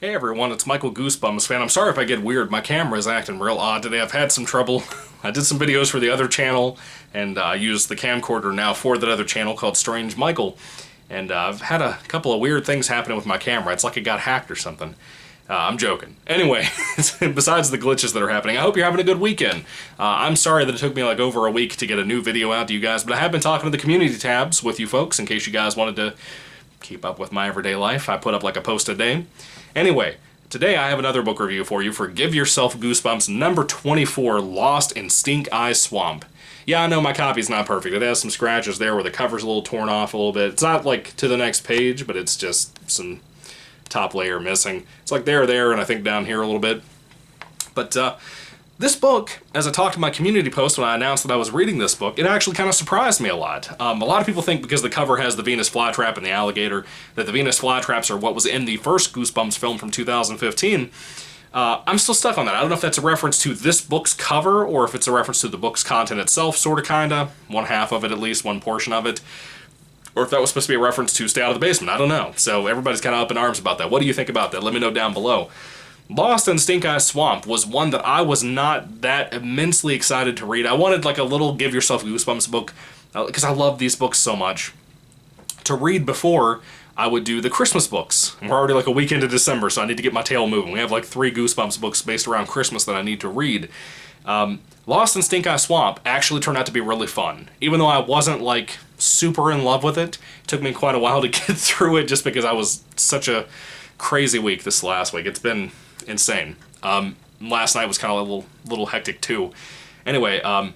Hey everyone, it's Michael GoosebumpsFan. I'm sorry if I get weird. My camera is acting real odd today. I've had some trouble. I did some videos for the other channel, and I use the camcorder now for that other channel called Strange Michael. And I've had a couple of weird things happening with my camera. It's like it got hacked or something. I'm joking. Anyway, besides the glitches that are happening, I hope you're having a good weekend. I'm sorry that it took me like over a week to get a new video out to you guys, but I have been talking to the community tabs with you folks in case you guys wanted to keep up with my everyday life. I put up like a post a day. Anyway, today I have another book review for you for Give Yourself Goosebumps number 24, Lost in Stinkeye Swamp. Yeah, I know my copy's not perfect. It has some scratches there where the cover's a little torn off a little bit. It's not like to the next page, but it's just some top layer missing. It's like there, and I think down here a little bit. But this book, as I talked to my community post when I announced that I was reading this book, it actually kind of surprised me a lot. A lot of people think because the cover has the Venus flytrap and the alligator, that the Venus flytraps are what was in the first Goosebumps film from 2015. I'm still stuck on that. I don't know if that's a reference to this book's cover or if it's a reference to the book's content itself, sort of, kinda. One half of it, at least, one portion of it. Or if that was supposed to be a reference to Stay Out of the Basement. I don't know. So everybody's kind of up in arms about that. What do you think about that? Let me know down below. Lost in Stinkeye Swamp was one that I was not that immensely excited to read. I wanted like a little Give Yourself Goosebumps book, because I love these books so much, to read before I would do the Christmas books. We're already like a week into December, so I need to get my tail moving. We have like 3 Goosebumps books based around Christmas that I need to read. Lost in Stinkeye Swamp actually turned out to be really fun. Even though I wasn't like super in love with it, it took me quite a while to get through it just because I was such a crazy week this last week. It's been insane. Last night was kind of a little hectic too. Anyway, I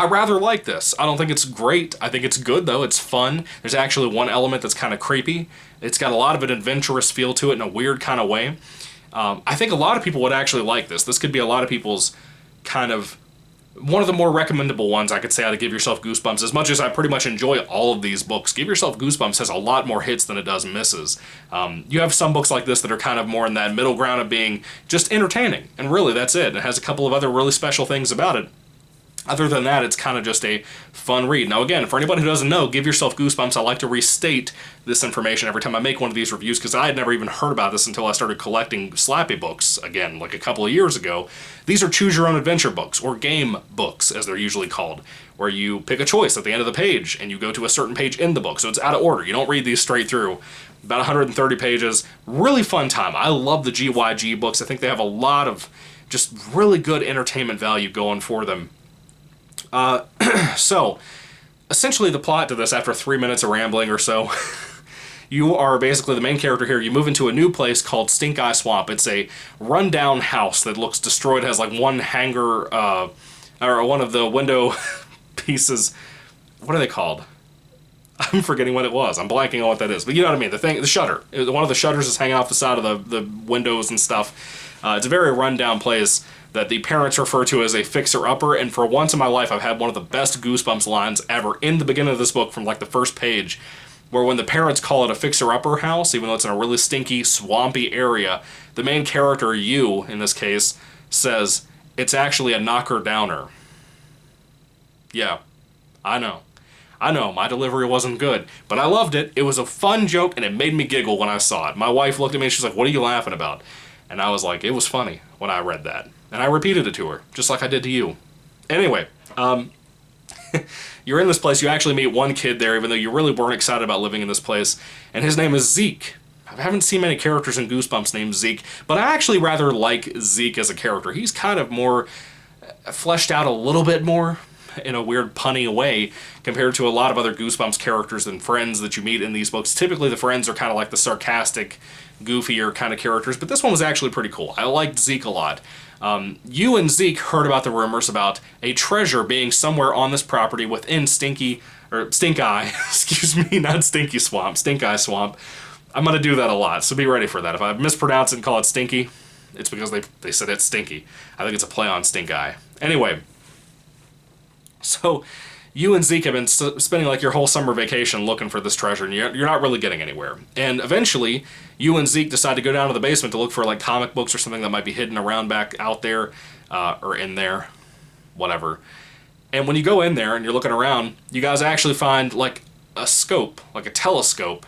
rather like this. I don't think it's great. I think it's good though. It's fun. There's actually one element that's kind of creepy. It's got a lot of an adventurous feel to it in a weird kind of way. I think a lot of people would actually like this. This could be a lot of people's kind of one of the more recommendable ones I could say out of Give Yourself Goosebumps. As much as I pretty much enjoy all of these books, Give Yourself Goosebumps has a lot more hits than it does misses. You have some books like this that are kind of more in that middle ground of being just entertaining, and really that's it. It has a couple of other really special things about it. Other than that, it's kind of just a fun read. Now again, for anybody who doesn't know, Give Yourself Goosebumps, I like to restate this information every time I make one of these reviews because I had never even heard about this until I started collecting Slappy books again, like a couple of years ago. These are choose your own adventure books, or game books as they're usually called, where you pick a choice at the end of the page and you go to a certain page in the book, so it's out of order. You don't read these straight through. About 130 pages. Really fun time. I love the GYG books. I think they have a lot of just really good entertainment value going for them. So, essentially the plot to this, after 3 minutes of rambling or so, you are basically the main character here. You move into a new place called Stinkeye Swamp. It's a rundown house that looks destroyed, has like one hanger, or one of the window pieces. What are they called? I'm forgetting what it was. I'm blanking on what that is. But you know what I mean. The shutter. One of the shutters is hanging off the side of the windows and stuff. It's a very rundown place that the parents refer to as a fixer-upper, and for once in my life I've had one of the best Goosebumps lines ever in the beginning of this book from like the first page, where when the parents call it a fixer-upper house, even though it's in a really stinky, swampy area, the main character, you, in this case, says, it's actually a knocker-downer. Yeah, I know, my delivery wasn't good, but I loved it. It was a fun joke, and it made me giggle when I saw it. My wife looked at me and she's like, what are you laughing about? And I was like, it was funny when I read that. And I repeated it to her, just like I did to you. Anyway, you're in this place, you actually meet one kid there, even though you really weren't excited about living in this place, and his name is Zeke. I haven't seen many characters in Goosebumps named Zeke, but I actually rather like Zeke as a character. He's kind of more fleshed out a little bit more, in a weird punny way, compared to a lot of other Goosebumps characters and friends that you meet in these books. Typically the friends are kind of like the sarcastic, goofier kind of characters, but this one was actually pretty cool. I liked Zeke a lot. You and Zeke heard about the rumors about a treasure being somewhere on this property within Stinkeye, excuse me, not Stinky Swamp, Stinkeye Swamp. I'm going to do that a lot, so be ready for that. If I mispronounce it and call it Stinky, it's because they said it's Stinky. I think it's a play on Stinkeye. Anyway, so you and Zeke have been spending like your whole summer vacation looking for this treasure, and you're not really getting anywhere. And eventually, you and Zeke decide to go down to the basement to look for like comic books or something that might be hidden around back out there, or in there, whatever. And when you go in there and you're looking around, you guys actually find like a scope, like a telescope,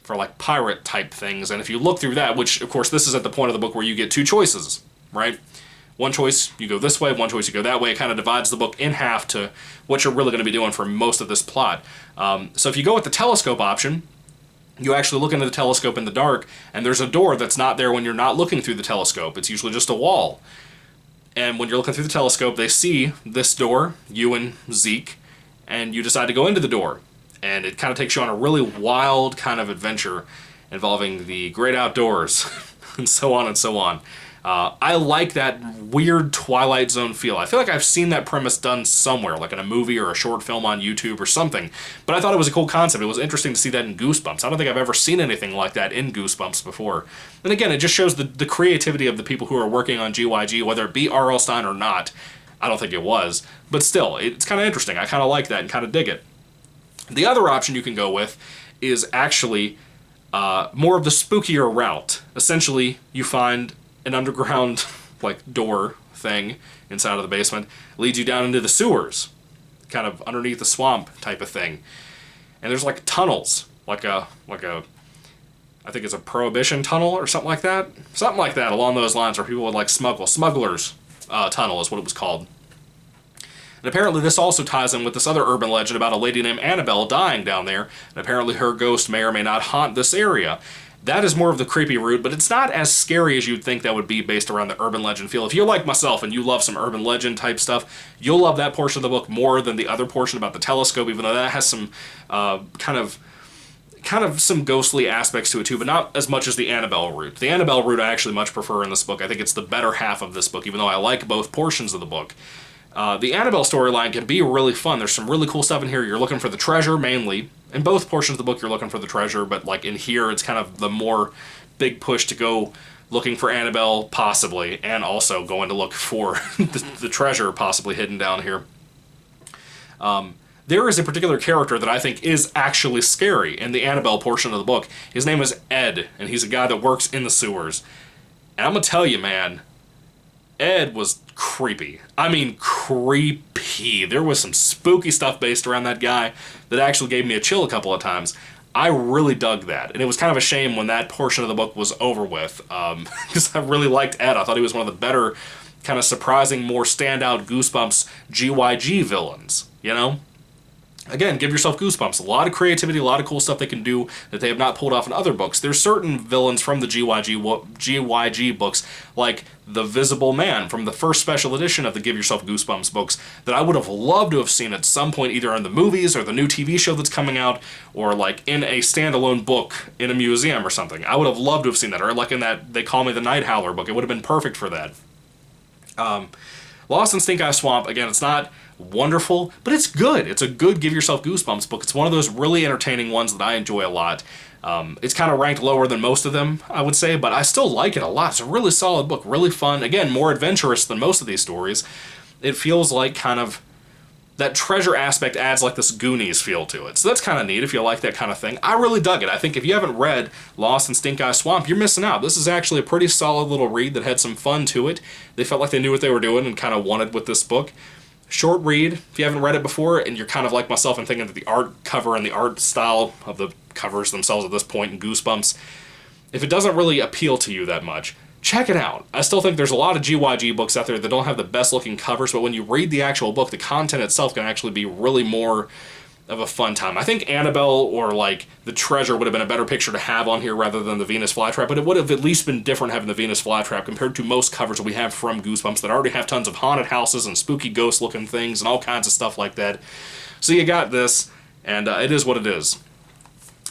for like pirate type things. And if you look through that, which of course this is at the point of the book where you get two choices, right? One choice you go this way, one choice you go that way. It kind of divides the book in half to what you're really going to be doing for most of this plot. So if you go with the telescope option, you actually look into the telescope in the dark, and there's a door that's not there when you're not looking through the telescope. It's usually just a wall. And when you're looking through the telescope, they see this door, you and Zeke, and you decide to go into the door. And it kind of takes you on a really wild kind of adventure involving the great outdoors, and so on and so on. I like that weird Twilight Zone feel. I feel like I've seen that premise done somewhere, like in a movie or a short film on YouTube or something, but I thought it was a cool concept. It was interesting to see that in Goosebumps. I don't think I've ever seen anything like that in Goosebumps before. And again, it just shows the creativity of the people who are working on GYG, whether it be R.L. Stine or not. I don't think it was, but still, it's kind of interesting. I kind of like that and kind of dig it. The other option you can go with is actually more of the spookier route. Essentially, you find an underground like door thing inside of the basement, leads you down into the sewers, kind of underneath the swamp type of thing. And there's like tunnels, like a I think it's a prohibition tunnel or something like that along those lines, where people would like smugglers tunnel is what it was called. And apparently this also ties in with this other urban legend about a lady named Annabelle dying down there, and apparently her ghost may or may not haunt this area. That is more of the creepy route, but it's not as scary as you'd think that would be based around the urban legend feel. If you're like myself and you love some urban legend type stuff, you'll love that portion of the book more than the other portion about the telescope, even though that has some kind of some ghostly aspects to it too, but not as much as the Annabelle route. The Annabelle route I actually much prefer in this book. I think it's the better half of this book, even though I like both portions of the book. The Annabelle storyline can be really fun. There's some really cool stuff in here. You're looking for the treasure, mainly. In both portions of the book, you're looking for the treasure, but like in here, it's kind of the more big push to go looking for Annabelle, possibly, and also going to look for the treasure possibly hidden down here. There is a particular character that I think is actually scary in the Annabelle portion of the book. His name is Ed, and he's a guy that works in the sewers. And I'm gonna tell you, man, Ed was creepy. I mean, creepy. There was some spooky stuff based around that guy that actually gave me a chill a couple of times. I really dug that, and it was kind of a shame when that portion of the book was over with, because I really liked Ed. I thought he was one of the better, kind of surprising, more standout Goosebumps GYG villains, you know? Again, give yourself Goosebumps. A lot of creativity, a lot of cool stuff they can do that they have not pulled off in other books. There's certain villains from the GYG books, like the Visible Man from the first special edition of the Give Yourself Goosebumps books, that I would have loved to have seen at some point, either in the movies or the new TV show that's coming out, or like in a standalone book in a museum or something. I would have loved to have seen that, or like in that They Call Me the Night Howler book. It would have been perfect for that. Lost in Stinkeye Swamp, again, it's not wonderful, but it's good. It's a good Give Yourself Goosebumps book. It's one of those really entertaining ones that I enjoy a lot. It's kind of ranked lower than most of them, I would say, but I still like it a lot. It's a really solid book, really fun. Again, more adventurous than most of these stories. It feels like kind of that treasure aspect adds like this Goonies feel to it. So that's kind of neat if you like that kind of thing. I really dug it. I think if you haven't read Lost in Stinkeye Swamp, you're missing out. This is actually a pretty solid little read that had some fun to it. They felt like they knew what they were doing and kind of wanted with this book. Short read, if you haven't read it before and you're kind of like myself and thinking that the art cover and the art style of the covers themselves at this point in Goosebumps, if it doesn't really appeal to you that much, check it out. I still think there's a lot of GYG books out there that don't have the best looking covers, but when you read the actual book, the content itself can actually be really more of a fun time. I think Annabelle or like the treasure would have been a better picture to have on here rather than the Venus flytrap, but it would have at least been different having the Venus flytrap compared to most covers that we have from Goosebumps that already have tons of haunted houses and spooky ghost looking things and all kinds of stuff like that. So you got this, and it is what it is.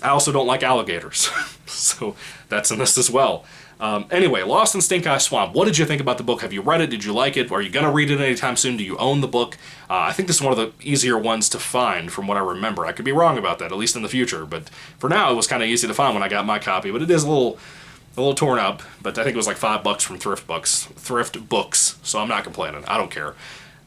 I also don't like alligators, so that's in this as well. Anyway, Lost in Stinkeye Swamp. What did you think about the book? Have you read it? Did you like it? Are you going to read it anytime soon? Do you own the book? I think this is one of the easier ones to find from what I remember. I could be wrong about that, at least in the future. But for now, it was kind of easy to find when I got my copy. But it is a little torn up. But I think it was like $5 from Thrift Books. So I'm not complaining. I don't care.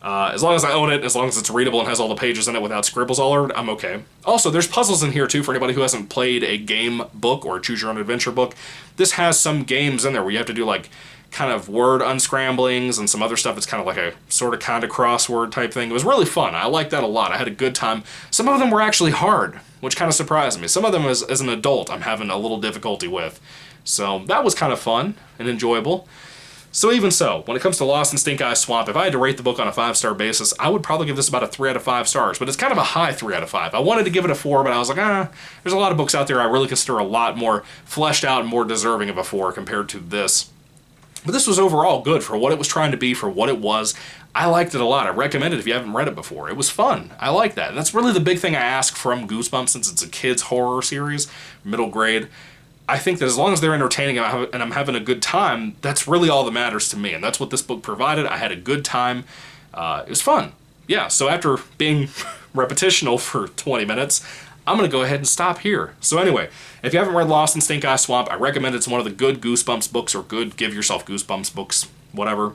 As long as I own it, as long as it's readable and has all the pages in it without scribbles all over it, I'm okay. Also, there's puzzles in here too for anybody who hasn't played a game book or a choose your own adventure book. This has some games in there where you have to do like kind of word unscramblings and some other stuff that's kind of like a sort of kind of crossword type thing. It was really fun. I liked that a lot. I had a good time. Some of them were actually hard, which kind of surprised me. Some of them, as an adult, I'm having a little difficulty with. So that was kind of fun and enjoyable. So even so, when it comes to Lost in Stinkeye Swamp, if I had to rate the book on a 5-star basis, I would probably give this about a 3 out of 5 stars, but it's kind of a high 3 out of 5. I wanted to give it a 4, but I was like, there's a lot of books out there I really consider a lot more fleshed out and more deserving of a 4 compared to this. But this was overall good for what it was trying to be, for what it was. I liked it a lot. I recommend it if you haven't read it before. It was fun. I like that. And that's really the big thing I ask from Goosebumps, since it's a kids' horror series, middle grade. I think that as long as they're entertaining and I'm having a good time, that's really all that matters to me. And that's what this book provided. I had a good time. It was fun. Yeah, so after being repetitional for 20 minutes, I'm going to go ahead and stop here. So anyway, if you haven't read Lost in Stinkeye Swamp, I recommend it's one of the good Goosebumps books, or good Give Yourself Goosebumps books, whatever.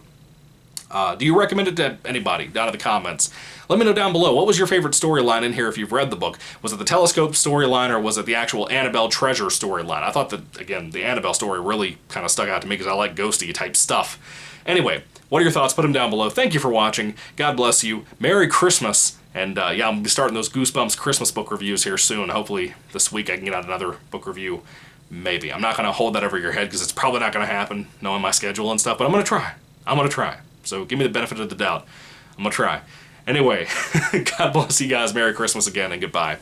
Do you recommend it to anybody? Down in the comments. Let me know down below. What was your favorite storyline in here if you've read the book? Was it the telescope storyline, or was it the actual Annabelle treasure storyline? I thought that, again, the Annabelle story really kind of stuck out to me because I like ghosty type stuff. Anyway, what are your thoughts? Put them down below. Thank you for watching. God bless you. Merry Christmas. And yeah, I'm going to be starting those Goosebumps Christmas book reviews here soon. Hopefully this week I can get out another book review. Maybe. I'm not going to hold that over your head because it's probably not going to happen, knowing my schedule and stuff, but I'm going to try. I'm going to try. So give me the benefit of the doubt. I'm going to try. Anyway, God bless you guys. Merry Christmas again, and goodbye.